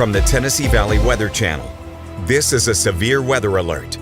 from the Tennessee Valley Weather Channel. This is a severe weather alert.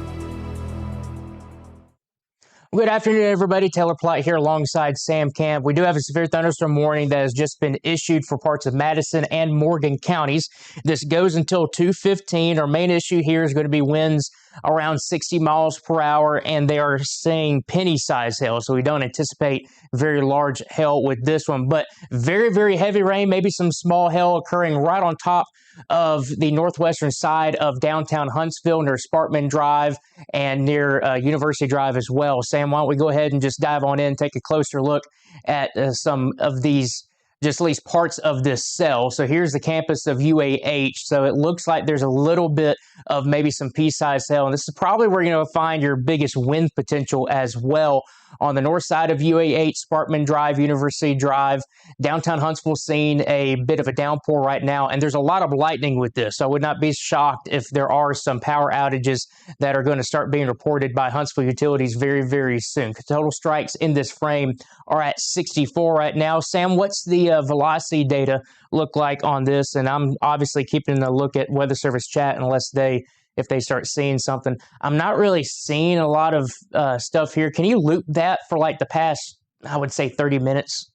Good afternoon, everybody. Taylor Platt here alongside Sam Camp. We do have a severe thunderstorm warning that has just been issued for parts of Madison and Morgan counties. This goes until 2:15. Our main issue here is going to be winds around 60 miles per hour, and they are saying penny-sized hail, so we don't anticipate very large hail with this one. But very, very heavy rain, maybe some small hail occurring right on top of the northwestern side of downtown Huntsville near Sparkman Drive and near University Drive as well. Sam, why don't we go ahead and just dive on in, take a closer look at some of these, just at least parts of this cell. So here's the campus of UAH. So it looks like there's a little bit of maybe some pea-sized hail, and this is probably where you're going to find your biggest wind potential as well. On the north side of UAH, Sparkman Drive, University Drive, downtown Huntsville seeing a bit of a downpour right now, and there's a lot of lightning with this. So I would not be shocked if there are some power outages that are going to start being reported by Huntsville Utilities very, very soon. Total strikes in this frame are at 64 right now. Sam, what's the velocity data look like on this? And I'm obviously keeping a look at Weather Service chat if they start seeing something. I'm not really seeing a lot of stuff here. Can you loop that for like the past, I would say 30 minutes?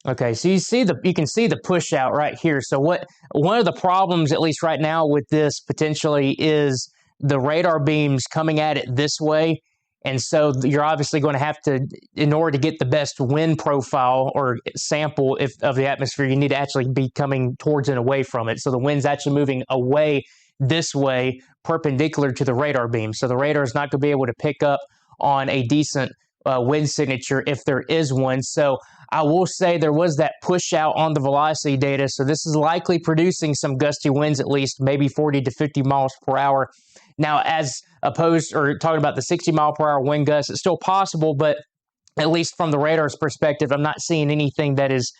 Okay, so you can see the push out right here. So one of the problems, at least right now with this potentially, is the radar beams coming at it this way. And so you're obviously going to have to, in order to get the best wind profile or sample of the atmosphere, you need to actually be coming towards and away from it. So the wind's actually moving away this way, perpendicular to the radar beam. So the radar is not going to be able to pick up on a decent wind signature if there is one. So I will say there was that push out on the velocity data. So this is likely producing some gusty winds, at least maybe 40 to 50 miles per hour. Now, as opposed, or talking about the 60 mile per hour wind gusts, it's still possible, but at least from the radar's perspective, I'm not seeing anything that is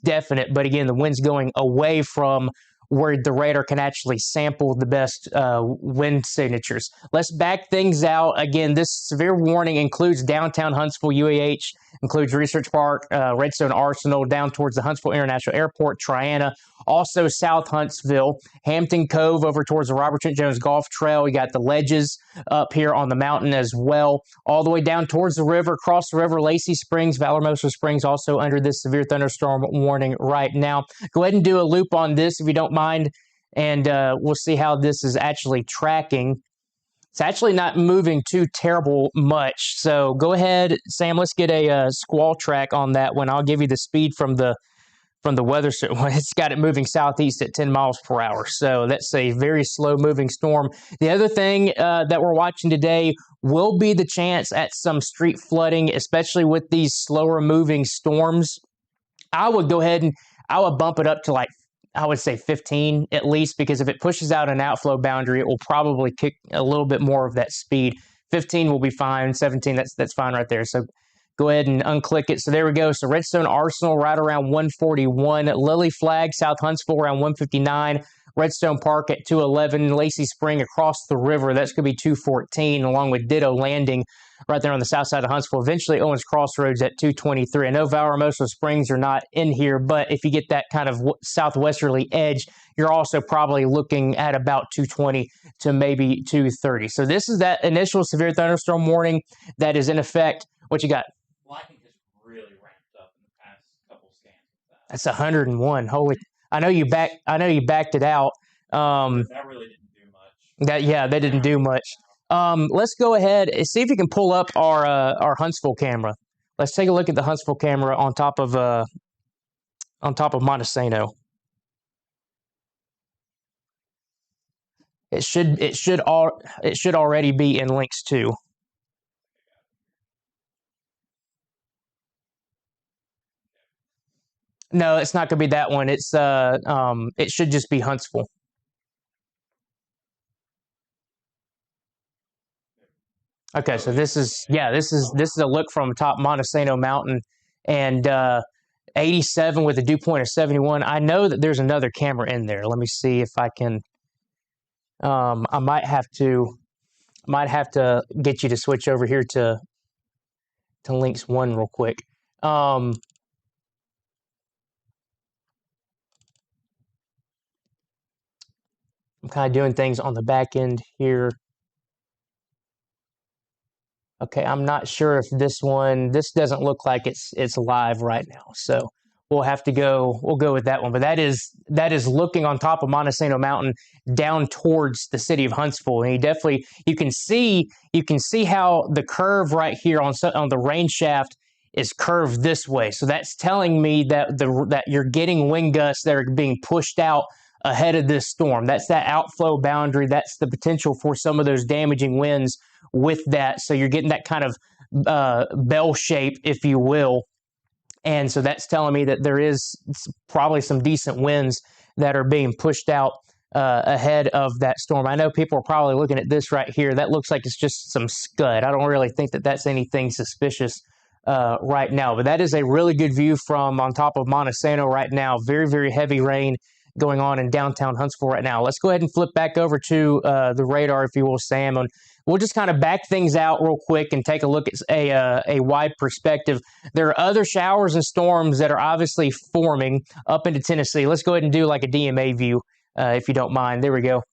definite. But again, the wind's going away from where the radar can actually sample the best wind signatures. Let's back things out. Again, this severe warning includes downtown Huntsville, UAH, includes Research Park, Redstone Arsenal, down towards the Huntsville International Airport, Triana, also South Huntsville, Hampton Cove over towards the Robert Trent Jones Golf Trail. You got the ledges up here on the mountain as well, all the way down towards the river, across the river, Lacey Springs, Valormosa Springs, also under this severe thunderstorm warning right now. Go ahead and do a loop on this if you don't mind, and we'll see how this is actually tracking. It's actually not moving too terrible much. So go ahead, Sam, let's get a squall track on that one. I'll give you the speed from the weather. It's got it moving southeast at 10 miles per hour. So that's a very slow moving storm. The other thing that we're watching today will be the chance at some street flooding, especially with these slower moving storms. I would go ahead and I would bump it up to like, I would say 15 at least, because if it pushes out an outflow boundary, it will probably kick a little bit more of that speed. 15 will be fine. 17, that's fine right there. So go ahead and unclick it. So there we go. So Redstone Arsenal right around 141. Lily Flag, South Huntsville around 159. Redstone Park at 211. Lacey Spring across the river, that's going to be 214, along with Ditto Landing right there on the south side of Huntsville. Eventually Owens Crossroads at 223. I know Valormosa Springs are not in here, but if you get that kind of southwesterly edge, you're also probably looking at about 220 to maybe 230. So this is that initial severe thunderstorm warning that is in effect. What you got? Lightning has really ramped up in the past couple scans. That's 101. Holy! I know you backed it out. That really didn't do much. That didn't do much. Let's go ahead and see if you can pull up our Huntsville camera. Let's take a look at the Huntsville camera on top of Montesano. It should already be in links too. No, it's not going to be that one. It's it should just be Huntsville. Okay, so this is a look from top Montesano Mountain, and 87 with a dew point of 71. I know that there's another camera in there. Let me see if I can. I might have to get you to switch over here to links 1 real quick. I'm kind of doing things on the back end here. Okay, I'm not sure if this doesn't look like it's live right now. So we'll go with that one. But that is looking on top of Montesano Mountain down towards the city of Huntsville. And you can see how the curve right here on the rain shaft is curved this way. So that's telling me that you're getting wind gusts that are being pushed out ahead of this storm. That's that outflow boundary. That's the potential for some of those damaging winds with that. So you're getting that kind of bell shape, if you will. And so that's telling me that there is probably some decent winds that are being pushed out ahead of that storm. I know people are probably looking at this right here. That looks like it's just some scud. I don't really think that that's anything suspicious right now. But that is a really good view from on top of Montesano right now. Very, very heavy rain going on in downtown Huntsville right now. Let's go ahead and flip back over to the radar, if you will, Sam. And we'll just kind of back things out real quick and take a look at a wide perspective. There are other showers and storms that are obviously forming up into Tennessee. Let's go ahead and do like a DMA view, if you don't mind. There we go.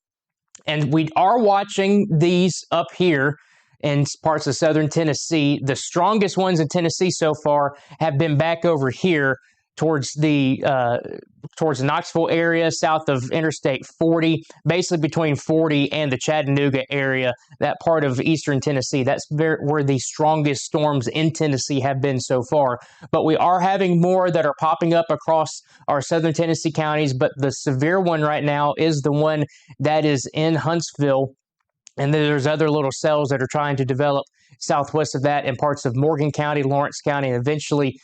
And we are watching these up here in parts of southern Tennessee. The strongest ones in Tennessee so far have been back over here towards the Knoxville area, south of Interstate 40, basically between 40 and the Chattanooga area, that part of eastern Tennessee. That's where the strongest storms in Tennessee have been so far. But we are having more that are popping up across our southern Tennessee counties, but the severe one right now is the one that is in Huntsville. And then there's other little cells that are trying to develop southwest of that in parts of Morgan County, Lawrence County, and eventually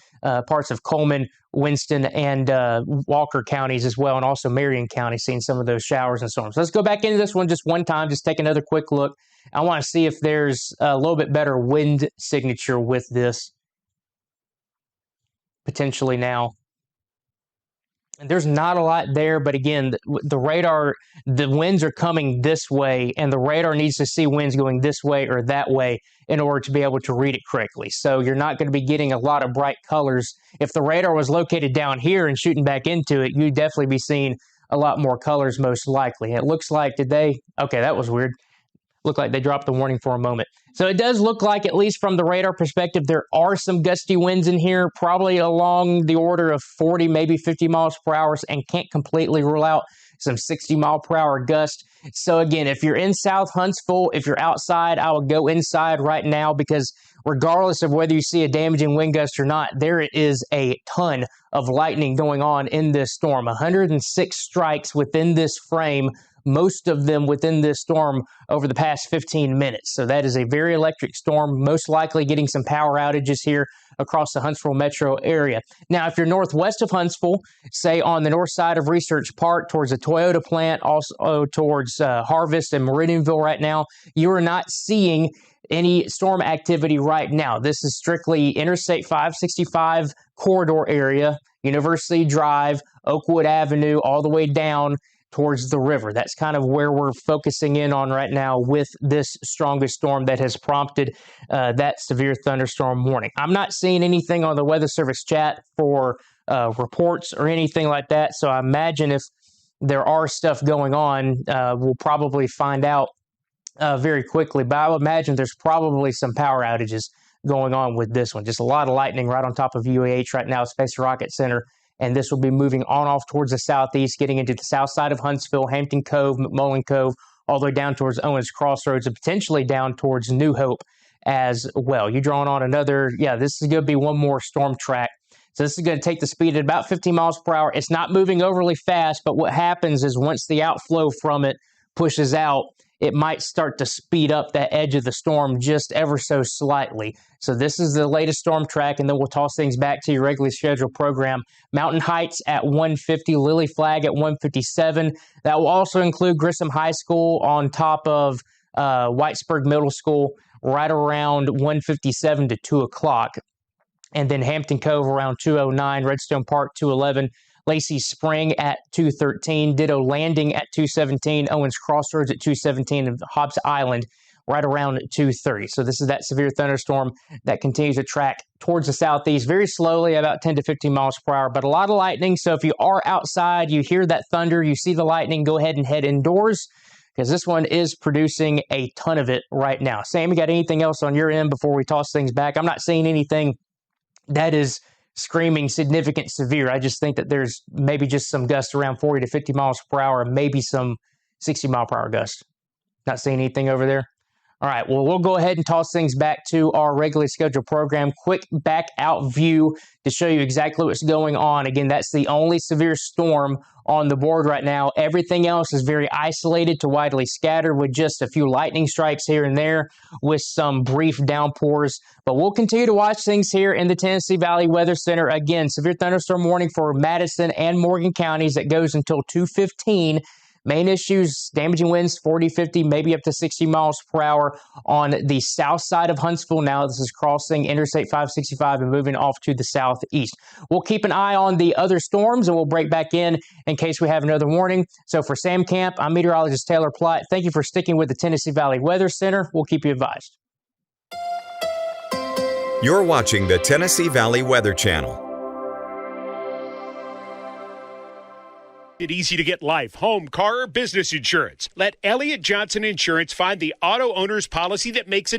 parts of Coleman, Winston, and Walker counties as well, and also Marion County, seeing some of those showers and storms. Let's go back into this one just one time, just take another quick look. I want to see if there's a little bit better wind signature with this, potentially now. And there's not a lot there, but again, the radar, the winds are coming this way, and the radar needs to see winds going this way or that way in order to be able to read it correctly. So you're not going to be getting a lot of bright colors. If the radar was located down here and shooting back into it, you'd definitely be seeing a lot more colors most likely. It looks like, okay, that was weird. Looked like they dropped the warning for a moment. So it does look like, at least from the radar perspective, there are some gusty winds in here, probably along the order of 40, maybe 50 miles per hour, and can't completely rule out some 60 mile per hour gust. So again, if you're in South Huntsville, if you're outside, I would go inside right now, because regardless of whether you see a damaging wind gust or not, there is a ton of lightning going on in this storm. 106 strikes within this frame, most of them within this storm over the past 15 minutes. So that is a very electric storm, most likely getting some power outages here across the Huntsville metro area. Now, if you're northwest of Huntsville, say on the north side of Research Park towards the Toyota plant, also towards Harvest and Meridianville right now, you are not seeing any storm activity right now. This is strictly Interstate 565 corridor area, University Drive, Oakwood Avenue, all the way down towards the river. That's kind of where we're focusing in on right now with this strongest storm that has prompted that severe thunderstorm warning. I'm not seeing anything on the Weather Service chat for reports or anything like that, so I imagine if there are stuff going on, we'll probably find out very quickly. But I would imagine there's probably some power outages going on with this one. Just a lot of lightning right on top of UAH right now, Space Rocket Center. And this will be moving on off towards the southeast, getting into the south side of Huntsville, Hampton Cove, McMullen Cove, all the way down towards Owens Crossroads, and potentially down towards New Hope as well. You're drawing on another, this is going to be one more storm track. So this is going to take the speed at about 50 miles per hour. It's not moving overly fast, but what happens is once the outflow from it pushes out, it might start to speed up that edge of the storm just ever so slightly. So this is the latest storm track, and then we'll toss things back to your regularly scheduled program. Mountain Heights at 150, Lily Flag at 157. That will also include Grissom High School on top of Whitesburg Middle School right around 157 to 2 o'clock. And then Hampton Cove around 209, Redstone Park 211, Lacey Spring at 213, Ditto Landing at 217, Owens Crossroads at 217, and Hobbs Island right around 2:30. So this is that severe thunderstorm that continues to track towards the southeast very slowly, about 10 to 15 miles per hour, but a lot of lightning. So if you are outside, you hear that thunder, you see the lightning, go ahead and head indoors, because this one is producing a ton of it right now. Sam, you got anything else on your end before we toss things back? I'm not seeing anything that is screaming significant severe. I just think that there's maybe just some gusts around 40 to 50 miles per hour, maybe some 60 mile per hour gusts. Not seeing anything over there? All right, well, we'll go ahead and toss things back to our regularly scheduled program. Quick back out view to show you exactly what's going on. Again, that's the only severe storm on the board right now. Everything else is very isolated to widely scattered with just a few lightning strikes here and there with some brief downpours. But we'll continue to watch things here in the Tennessee Valley Weather Center. Again, severe thunderstorm warning for Madison and Morgan counties that goes until 2:15. Main issues, damaging winds 40, 50, maybe up to 60 miles per hour on the south side of Huntsville. Now this is crossing Interstate 565 and moving off to the southeast. We'll keep an eye on the other storms and we'll break back in case we have another warning. So for Sam Camp, I'm meteorologist Taylor Plott. Thank you for sticking with the Tennessee Valley Weather Center. We'll keep you advised. You're watching the Tennessee Valley Weather Channel. Easy to get life, home, car, or business insurance. Let Elliott Johnson Insurance find the auto owner's policy that makes a difference.